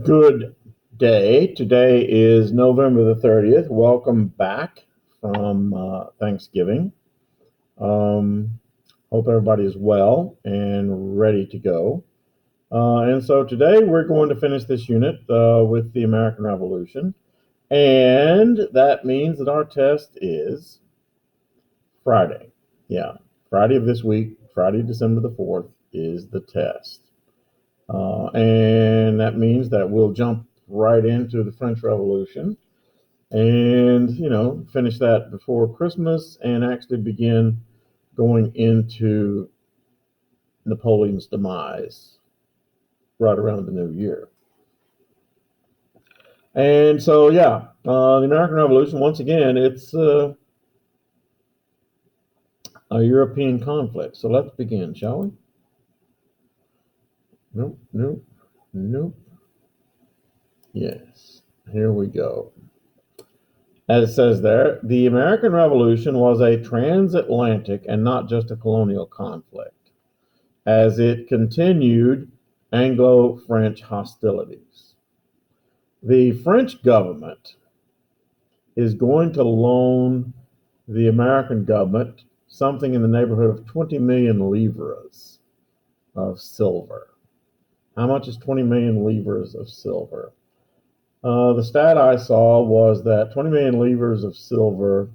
Good day. Today is November the 30th. Welcome back from Thanksgiving. Um, Hope everybody is well and ready to go. And so today we're going to finish this unit with the American Revolution. And that means that our test is Friday. Yeah, Friday of this week, Friday, December the 4th, is the test. And that means that we'll jump right into the French Revolution and, finish that before Christmas and actually begin going into Napoleon's demise right around the new year. And so, the American Revolution, once again, it's a European conflict. So let's begin, shall we? Nope, nope, nope. Yes, here we go. As it says there, the American Revolution was a transatlantic and not just a colonial conflict, as it continued Anglo-French hostilities. The French government is going to loan the American government something in the neighborhood of 20 million livres of silver. How much is 20 million livres of silver? The stat I saw was that 20 million livres of silver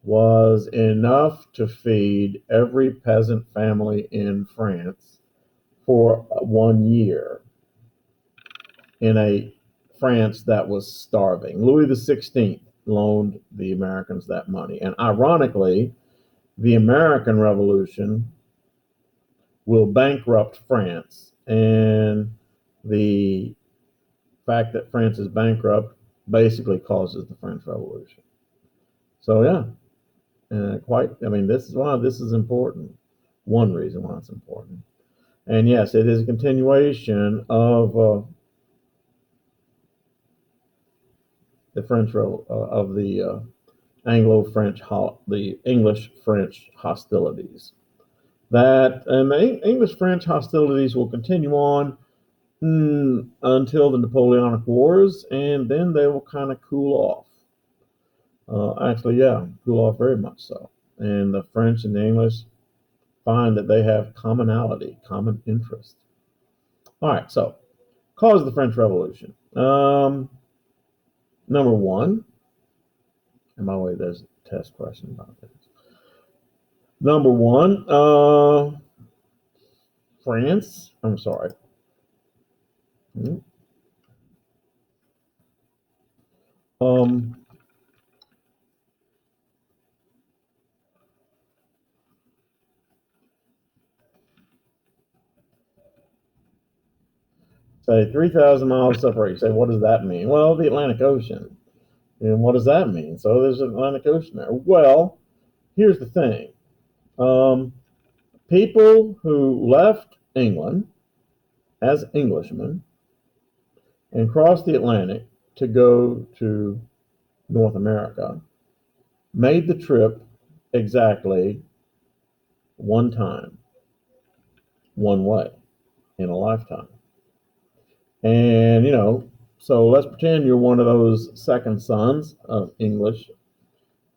was enough to feed every peasant family in France for 1 year in a France that was starving. Louis XVI loaned the Americans that money. And ironically, the American Revolution will bankrupt France. And the fact that France is bankrupt basically causes the French Revolution. So, this is why this is important. One reason why it's important. And yes, it is a continuation of the French of the Anglo-French, the English-French hostilities. And the English-French hostilities will continue on until the Napoleonic Wars, and then they will kind of cool off. Cool off very much so. And the French and the English find that they have commonality, common interest. All right, so cause of the French Revolution. Number one, and by the way, there's a test question about this. Number one, France. I'm sorry. Um, Say 3,000 miles separate. You say, what does that mean? Well, the Atlantic Ocean. And what does that mean? So there's an Atlantic Ocean there. Well, here's the thing. People who left England as Englishmen and crossed the Atlantic to go to North America made the trip exactly one time, one way in a lifetime. And, so let's pretend you're one of those second sons of English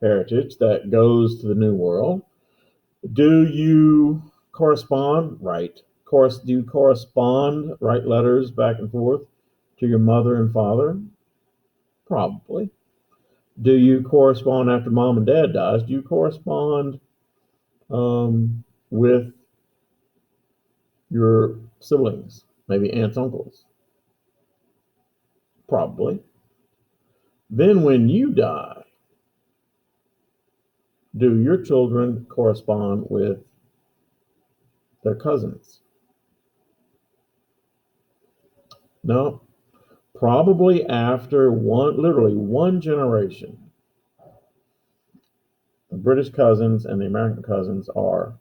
heritage that goes to the New World. Do you correspond? Right. Do you correspond, write letters back and forth to your mother and father? Probably. Do you correspond after mom and dad dies? Do you correspond with your siblings, maybe aunts, uncles? Probably. Then when you die, do your children correspond with their cousins? No. Probably after literally one generation, the British cousins and the American cousins are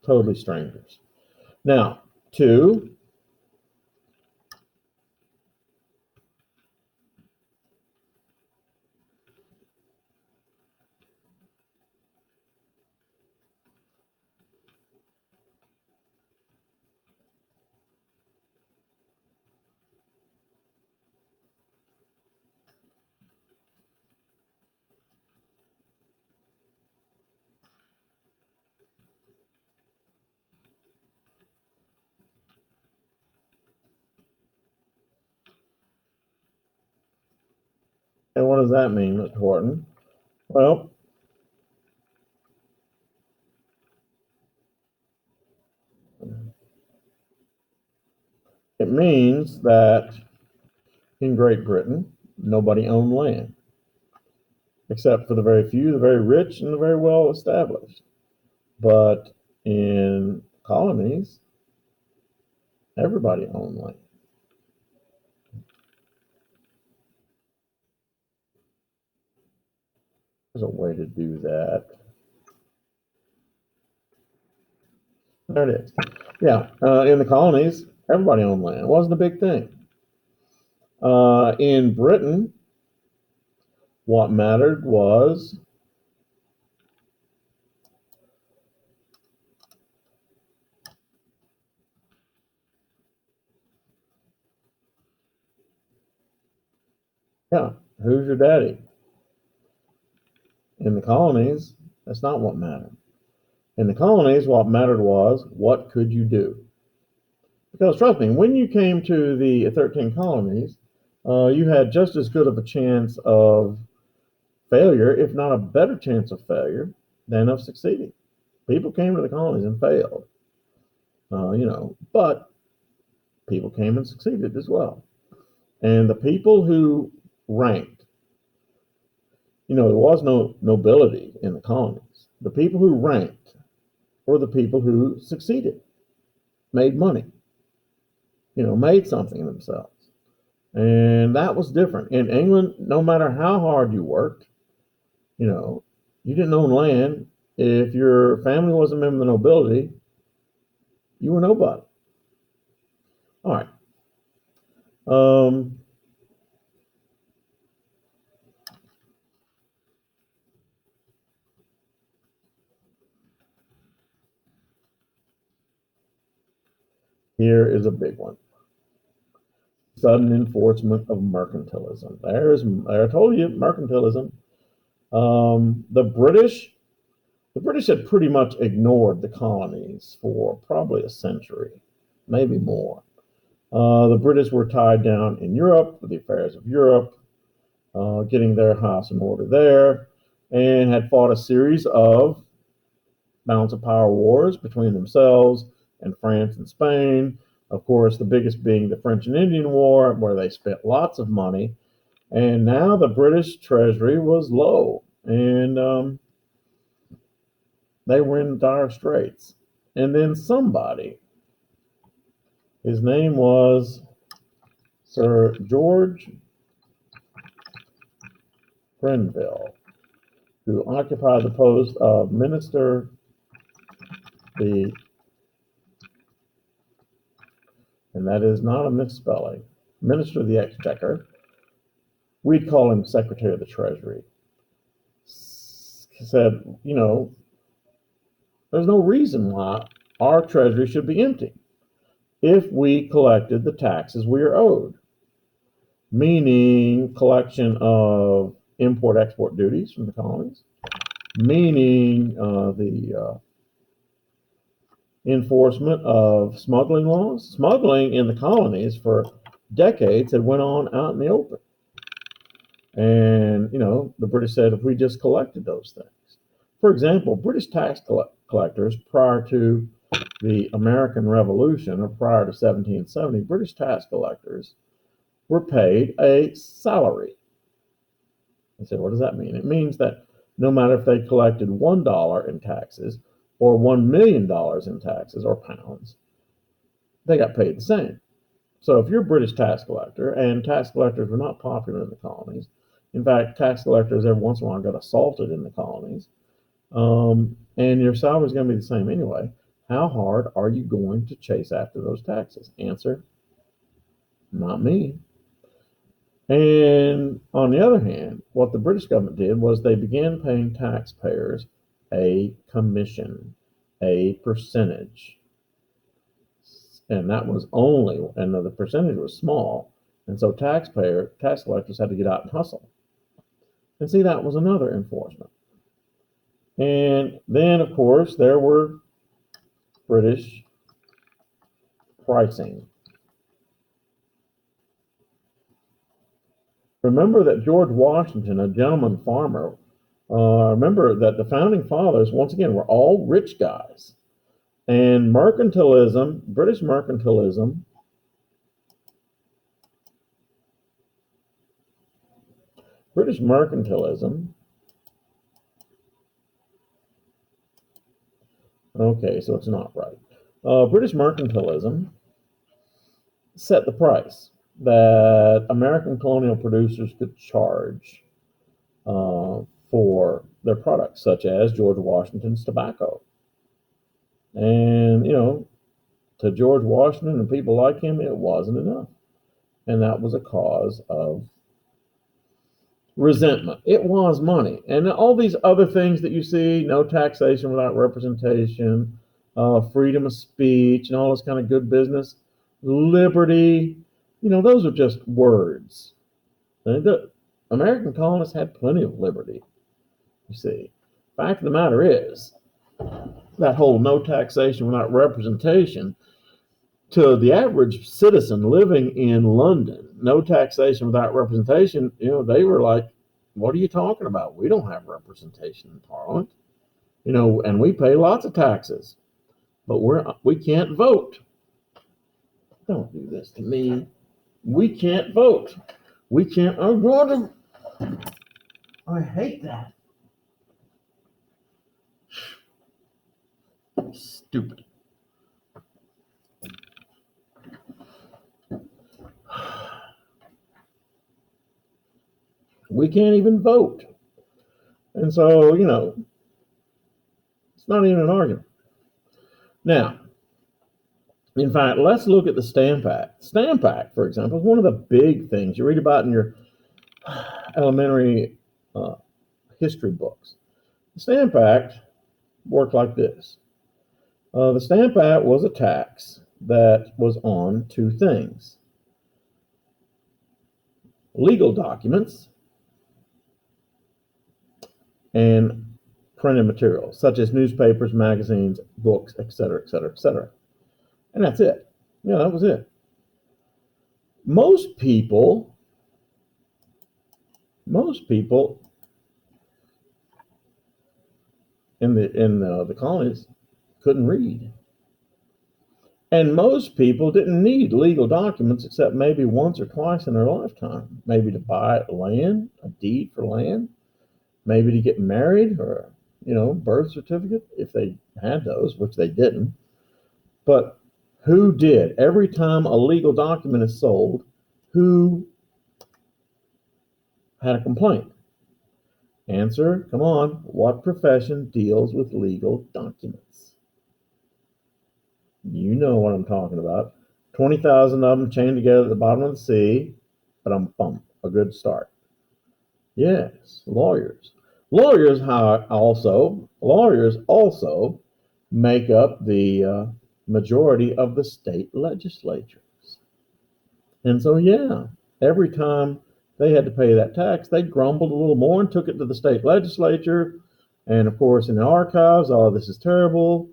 totally strangers. Now, two, And what does that mean, Mr. Horton? Well, it means that in Great Britain, nobody owned land, except for the very few, the very rich, and the very well established. But in colonies, everybody owned land. There's a way to do that. There it is. Yeah, in the colonies, everybody owned land. It wasn't a big thing. In Britain, what mattered was yeah, who's your daddy? In the colonies, that's not what mattered. In the colonies, what mattered was what could you do? Because trust me, when you came to the 13 colonies, you had just as good of a chance of failure, if not a better chance of failure, than of succeeding. People came to the colonies and failed, but people came and succeeded as well. And the people who ranked, there was no nobility in the colonies. The people who ranked were the people who succeeded, made money, made something of themselves. And that was different. In England, no matter how hard you worked, you didn't own land. If your family wasn't a member of the nobility, you were nobody. All right. Here is a big one. Sudden enforcement of mercantilism. I told you, mercantilism. The British had pretty much ignored the colonies for probably a century, maybe more. The British were tied down in Europe with the affairs of Europe, getting their house in order there, and had fought a series of balance of power wars between themselves and France and Spain. Of course, the biggest being the French and Indian War, where they spent lots of money. And now the British treasury was low, and they were in dire straits. And then somebody, his name was Sir George Grenville, who occupied the post of Minister the, and that is not a misspelling, Minister of the Exchequer. We'd call him Secretary of the Treasury. Said, there's no reason why our treasury should be empty if we collected the taxes we are owed, meaning collection of import-export duties from the colonies, meaning the enforcement of smuggling laws. Smuggling in the colonies for decades had went on out in the open. And, the British said if we just collected those things. For example, British tax collectors prior to the American Revolution or prior to 1770, British tax collectors were paid a salary. I said, what does that mean? It means that no matter if they collected $1 in taxes or $1 million in taxes or pounds, they got paid the same. So if you're a British tax collector, and tax collectors were not popular in the colonies, in fact, tax collectors every once in a while got assaulted in the colonies, and your salary is going to be the same anyway, how hard are you going to chase after those taxes? Answer, not me. And on the other hand, what the British government did was they began paying taxpayers a commission, a percentage. And that was only, and the percentage was small. And so tax collectors had to get out and hustle. And see, that was another enforcement. And then, of course, there were British pricing. Remember that George Washington, a gentleman farmer, remember that the founding fathers, once again, were all rich guys. And mercantilism, British mercantilism, okay, so it's not right. British mercantilism set the price that American colonial producers could charge for their products, such as George Washington's tobacco. And, to George Washington and people like him, it wasn't enough. And that was a cause of resentment. It was money. And all these other things that you see, no taxation without representation, freedom of speech, and all this kind of good business, liberty, those are just words. And the American colonists had plenty of liberty, you see. Fact of the matter is, that whole no taxation without representation, to the average citizen living in London, no taxation without representation, they were like, what are you talking about? We don't have representation in Parliament, and we pay lots of taxes, but we can't vote. Don't do this to me. We can't vote. We can't. I'm going to. I hate that. Stupid. We can't even vote. And so, it's not even an argument. Now, in fact, let's look at the Stamp Act. Stamp Act, for example, is one of the big things you read about in your elementary history books. The Stamp Act worked like this. The Stamp Act was a tax that was on two things: legal documents and printed materials, such as newspapers, magazines, books, etc., etc., etc. And that's it. Yeah, that was it. Most people in the colonies couldn't read. And most people didn't need legal documents except maybe once or twice in their lifetime, maybe to buy land, a deed for land, maybe to get married, or birth certificate if they had those, which they didn't. But who did? Every time a legal document is sold, who had a complaint? Answer, come on, what profession deals with legal documents? You know what I'm talking about. 20,000 of them chained together at the bottom of the sea, but I'm bummed. A good start. Yes, lawyers. Lawyers also make up the majority of the state legislatures. And so, yeah, every time they had to pay that tax, they grumbled a little more and took it to the state legislature. And of course, in the archives, oh, this is terrible.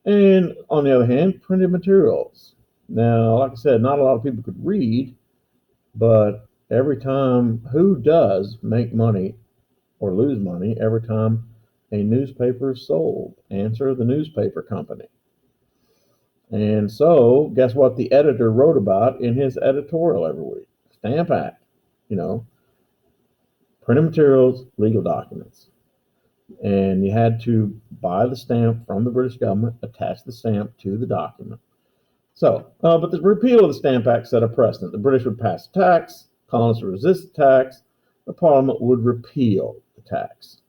And on the other hand, printed materials. Now, like I said, not a lot of people could read, but every time, who does make money or lose money every time a newspaper is sold? Answer, the newspaper company. And so, guess what the editor wrote about in his editorial every week? Stamp Act, printed materials, legal documents. And you had to buy the stamp from the British government, attach the stamp to the document. So, but the repeal of the Stamp Act set a precedent. The British would pass a tax, colonists would resist the tax, the Parliament would repeal the tax.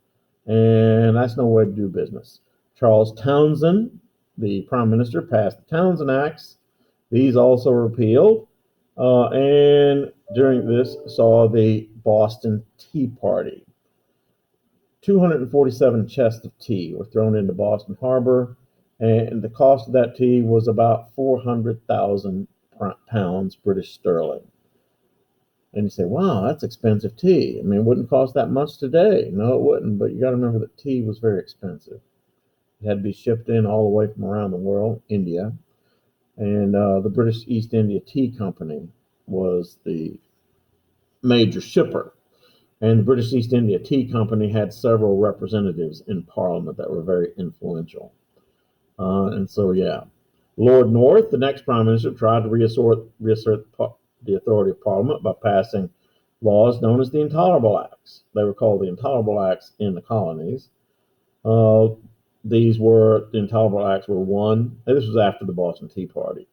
And that's no way to do business. Charles Townshend, the Prime Minister, passed the Townshend Acts. These also repealed. And during this saw the Boston Tea Party. 247 chests of tea were thrown into Boston Harbor, and the cost of that tea was about 400,000 pounds British sterling. And you say, wow, that's expensive tea. I mean, it wouldn't cost that much today. No, it wouldn't, but you got to remember that tea was very expensive. It had to be shipped in all the way from around the world, India. And the British East India Tea Company was the major shipper. And the British East India Tea Company had several representatives in Parliament that were very influential. And so, yeah. Lord North, the next Prime Minister, tried to reassert the authority of Parliament by passing laws known as the Intolerable Acts. They were called the Intolerable Acts in the colonies. The Intolerable Acts were one, this was after the Boston Tea Party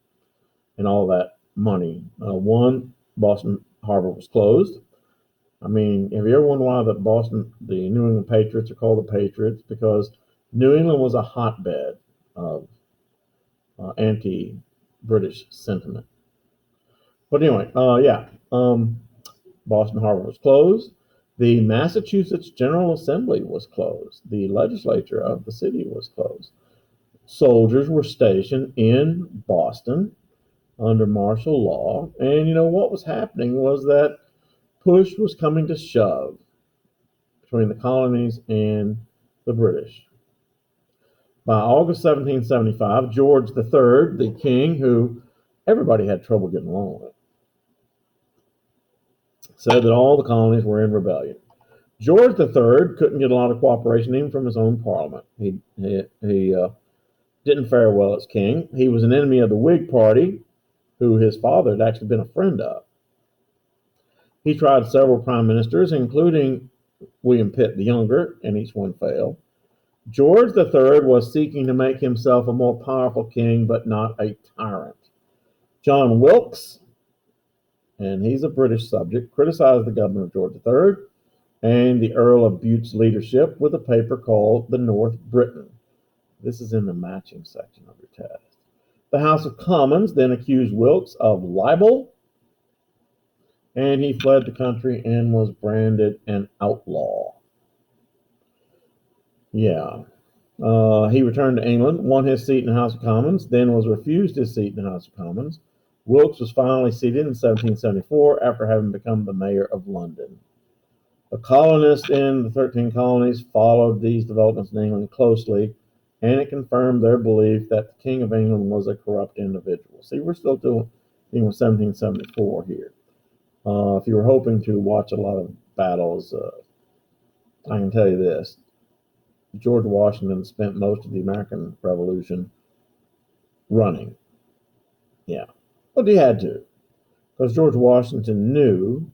and all that money. One, Boston Harbor was closed. I mean, have you ever wondered why the New England Patriots are called the Patriots? Because New England was a hotbed of anti-British sentiment. But anyway, Boston Harbor was closed. The Massachusetts General Assembly was closed. The legislature of the city was closed. Soldiers were stationed in Boston under martial law. And what was happening was that push was coming to shove between the colonies and the British. By August 1775, George III, the king, who everybody had trouble getting along with, said that all the colonies were in rebellion. George III couldn't get a lot of cooperation even from his own parliament. He didn't fare well as king. He was an enemy of the Whig Party, who his father had actually been a friend of. He tried several prime ministers, including William Pitt the Younger, and each one failed. George III was seeking to make himself a more powerful king, but not a tyrant. John Wilkes, and he's a British subject, criticized the government of George III and the Earl of Bute's leadership with a paper called The North Briton. This is in the matching section of your test. The House of Commons then accused Wilkes of libel, and he fled the country and was branded an outlaw. Yeah. He returned to England, won his seat in the House of Commons, then was refused his seat in the House of Commons. Wilkes was finally seated in 1774 after having become the mayor of London. The colonists in the 13 colonies followed these developments in England closely, and it confirmed their belief that the King of England was a corrupt individual. See, we're still dealing with 1774 here. If you were hoping to watch a lot of battles, I can tell you this. George Washington spent most of the American Revolution running. Yeah. But he had to. Because George Washington knew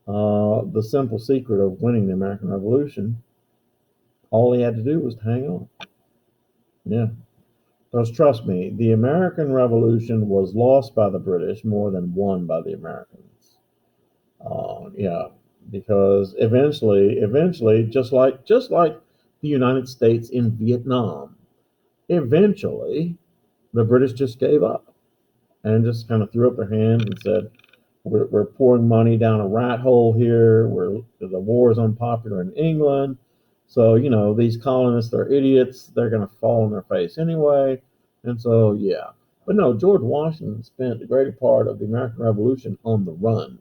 the simple secret of winning the American Revolution. All he had to do was to hang on. Yeah. Because trust me, the American Revolution was lost by the British more than won by the Americans. Because eventually, just like the United States in Vietnam, eventually the British just gave up and just kind of threw up their hands and said, we're pouring money down a rat hole here. The war is unpopular in England. So, these colonists are idiots. They're going to fall on their face anyway. And so, yeah. But no, George Washington spent the greater part of the American Revolution on the run.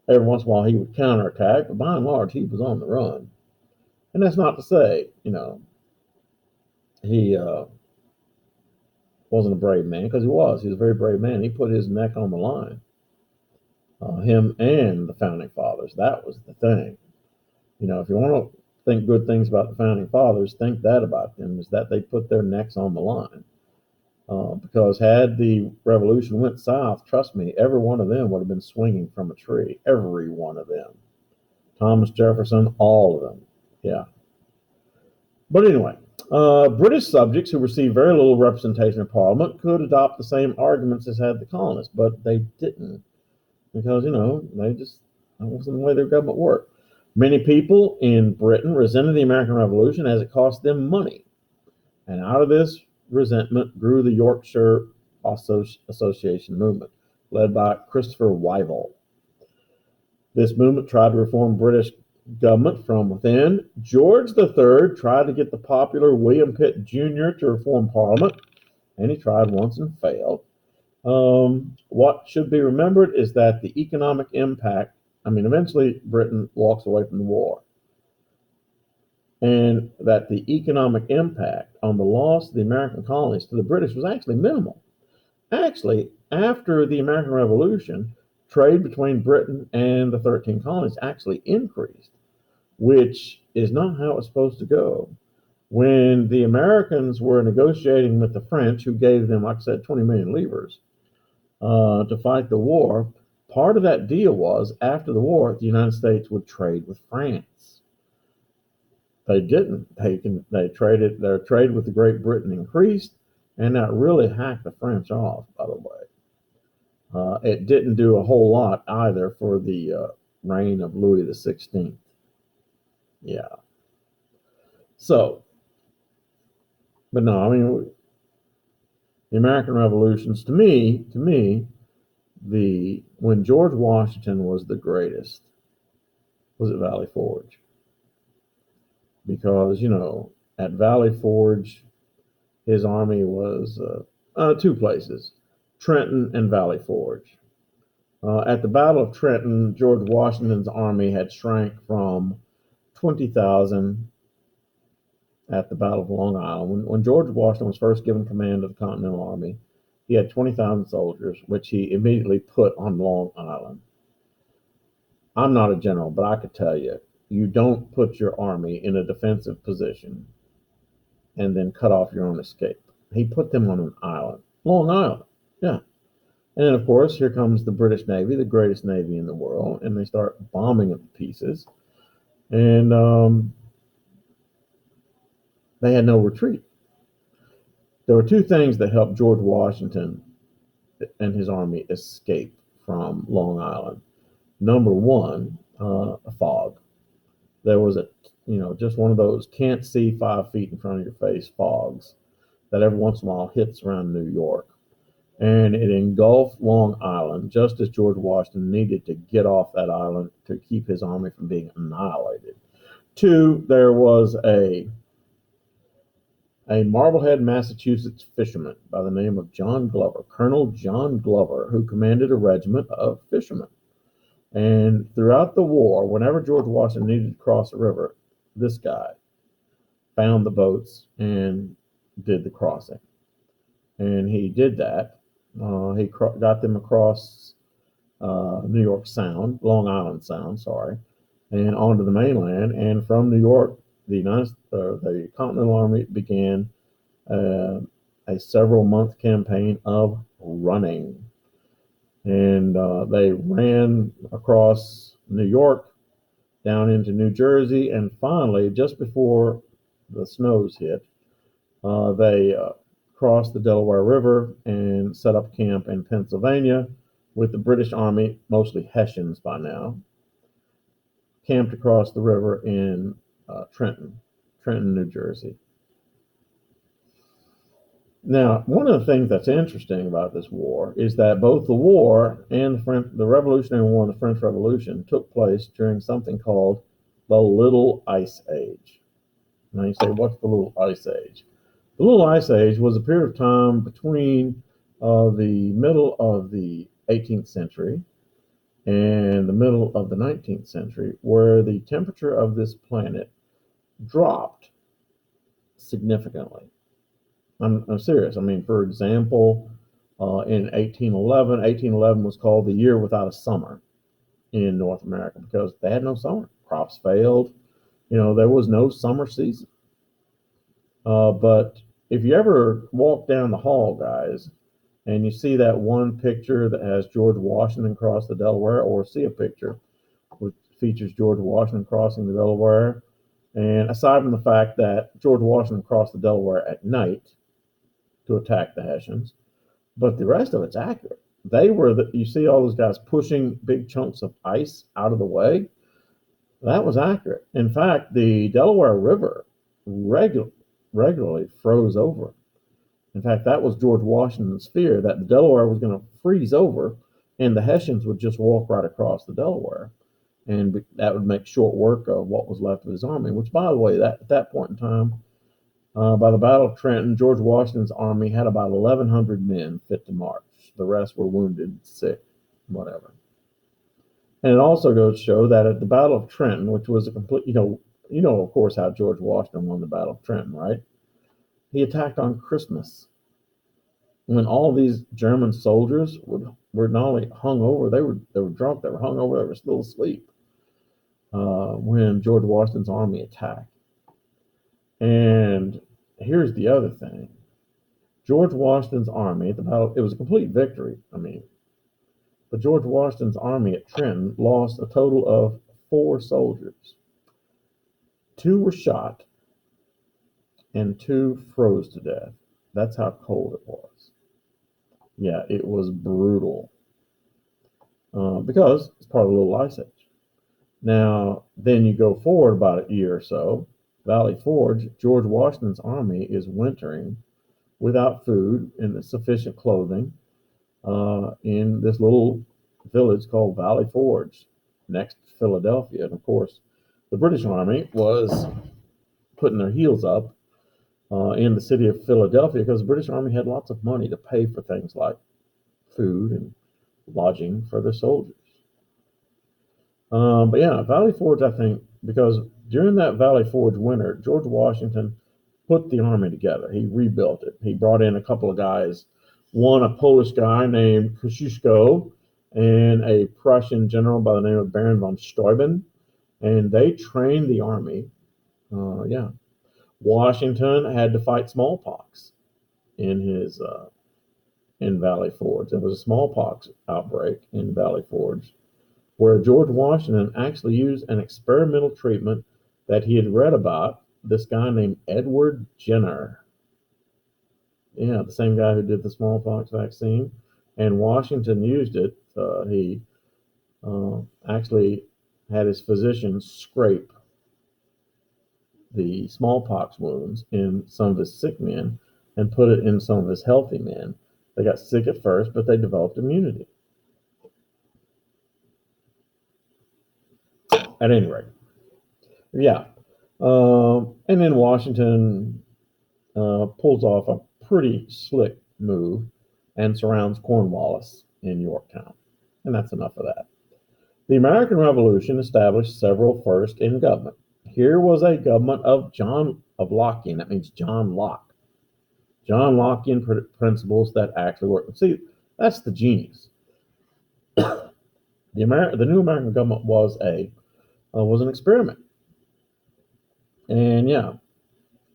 Every once in a while he would counterattack, but by and large he was on the run. And that's not to say, he wasn't a brave man, because he was. He was a very brave man. He put his neck on the line. Him and the Founding Fathers. That was the thing. If you want to think good things about the Founding Fathers, think that about them, is that they put their necks on the line. Because had the revolution went south, trust me, every one of them would have been swinging from a tree. Every one of them. Thomas Jefferson, all of them. Yeah. But anyway, British subjects who received very little representation in Parliament could adopt the same arguments as had the colonists, but they didn't. Because, that wasn't the way their government worked. Many people in Britain resented the American Revolution as it cost them money. And out of this resentment grew the Yorkshire Association movement, led by Christopher Wyville. This movement tried to reform British government from within. George III tried to get the popular William Pitt Jr. to reform Parliament, and he tried once and failed. What should be remembered is that the economic impact, eventually Britain walks away from the war, and that the economic impact on the loss of the American colonies to the British was actually minimal. Actually, after the American Revolution, trade between Britain and the 13 colonies actually increased, which is not how it's supposed to go. When the Americans were negotiating with the French, who gave them, like I said, 20 million livres to fight the war, part of that deal was after the war, the United States would trade with France. They didn't. They traded. Their trade with the Great Britain increased, and that really hacked the French off, by the way. It didn't do a whole lot either for the reign of Louis XVI. Yeah. So, but no, I mean, the American revolutions, to me, when George Washington was the greatest was at Valley Forge. Because, at Valley Forge, his army was two places, Trenton and Valley Forge. At the Battle of Trenton, George Washington's army had shrank from 20,000 at the Battle of Long Island. When George Washington was first given command of the Continental Army, he had 20,000 soldiers, which he immediately put on Long Island. I'm not a general, but I could tell you, you don't put your army in a defensive position and then cut off your own escape. He put them on an island, Long Island. Yeah. And then, of course, here comes the British Navy, the greatest Navy in the world, and they start bombing it to pieces. And they had no retreat. There were two things that helped George Washington and his army escape from Long Island. Number one, a fog. There was just one of those can't see 5 feet in front of your face fogs that every once in a while hits around New York. And it engulfed Long Island just as George Washington needed to get off that island to keep his army from being annihilated. Two, there was a Marblehead, Massachusetts fisherman by the name of John Glover, Colonel John Glover, who commanded a regiment of fishermen. And throughout the war, whenever George Washington needed to cross a river, this guy found the boats and did the crossing. And he did that. He got them across New York Sound, Long Island Sound, sorry, and onto the mainland. And from New York, the Continental Army began a several-month campaign of running. And they ran across New York, down into New Jersey, and finally, just before the snows hit, they crossed the Delaware River and set up camp in Pennsylvania with the British Army, mostly Hessians by now, camped across the river in Trenton, New Jersey. Now, one of the things that's interesting about this war is that both the war and the Revolutionary War and the French Revolution took place during something called the Little Ice Age. Now you say, what's the Little Ice Age? The Little Ice Age was a period of time between the middle of the 18th century and the middle of the 19th century, where the temperature of this planet dropped significantly. I'm serious. I mean, for example, in 1811 was called the year without a summer in North America because they had no summer. Crops failed. There was no summer season. But if you ever walk down the hall, guys, and you see that one picture that has George Washington cross the Delaware, or see a picture which features George Washington crossing the Delaware, and aside from the fact that George Washington crossed the Delaware at night to attack the Hessians, but the rest of it's accurate. You see all those guys pushing big chunks of ice out of the way. That was accurate. In fact, the Delaware River regularly froze over. In fact, that was George Washington's fear, that the Delaware was going to freeze over and the Hessians would just walk right across the Delaware. And that would make short work of what was left of his army, which, by the way, at that point in time, by the Battle of Trenton, George Washington's army had about 1,100 men fit to march. The rest were wounded, sick, whatever. And it also goes to show that at the Battle of Trenton, which was a complete, of course, how George Washington won the Battle of Trenton, right? He attacked on Christmas. when all these German soldiers were not only hung over, they were drunk, they were hung over, they were still asleep when George Washington's army attacked. And here's the other thing: George Washington's army at the battle, it was a complete victory. I mean, but George Washington's army at Trenton lost a total of 4 soldiers. 2 were shot, and 2 froze to death. That's how cold it was. Yeah, it was brutal because it's part of the Little Ice Age. Now, then you go forward about a year or so, Valley Forge, George Washington's army is wintering without food and sufficient clothing in this little village called Valley Forge next to Philadelphia. And of course, the British Army was putting their heels up in the city of Philadelphia because the British Army had lots of money to pay for things like food and lodging for their soldiers. But yeah, Valley Forge, I think, because during that Valley Forge winter, George Washington put the army together. He rebuilt it. He brought in a couple of guys, one a Polish guy named Kosciuszko and a Prussian general by the name of Baron von Steuben, and they trained the army. Yeah, Washington had to fight smallpox in his in Valley Forge. There was a smallpox outbreak in Valley Forge, where George Washington actually used an experimental treatment that he had read about. This guy named Edward Jenner. Yeah, the same guy who did the smallpox vaccine. And Washington used it. He actually had his physicians scrape the smallpox wounds in some of his sick men and put it in some of his healthy men. They got sick at first, but they developed immunity. At any rate, yeah. And then Washington pulls off a pretty slick move and surrounds Cornwallis in Yorktown. And that's enough of that. The American Revolution established several firsts in government. Here was a government of Lockean. That means John Locke. John Lockean principles that actually work. See, that's the genius. The new American government was an experiment. And yeah,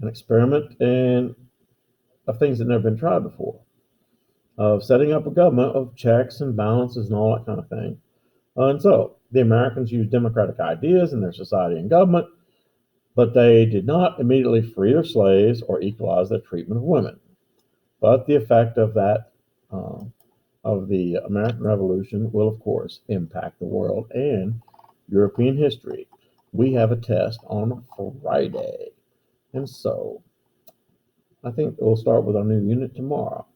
an experiment and of things that never been tried before, of setting up a government of checks and balances and all that kind of thing. And so the Americans used democratic ideas in their society and government, but they did not immediately free their slaves or equalize their treatment of women. But the effect of that, of the American Revolution, will of course impact the world and European history. We have a test on Friday. And so I think we'll start with our new unit tomorrow.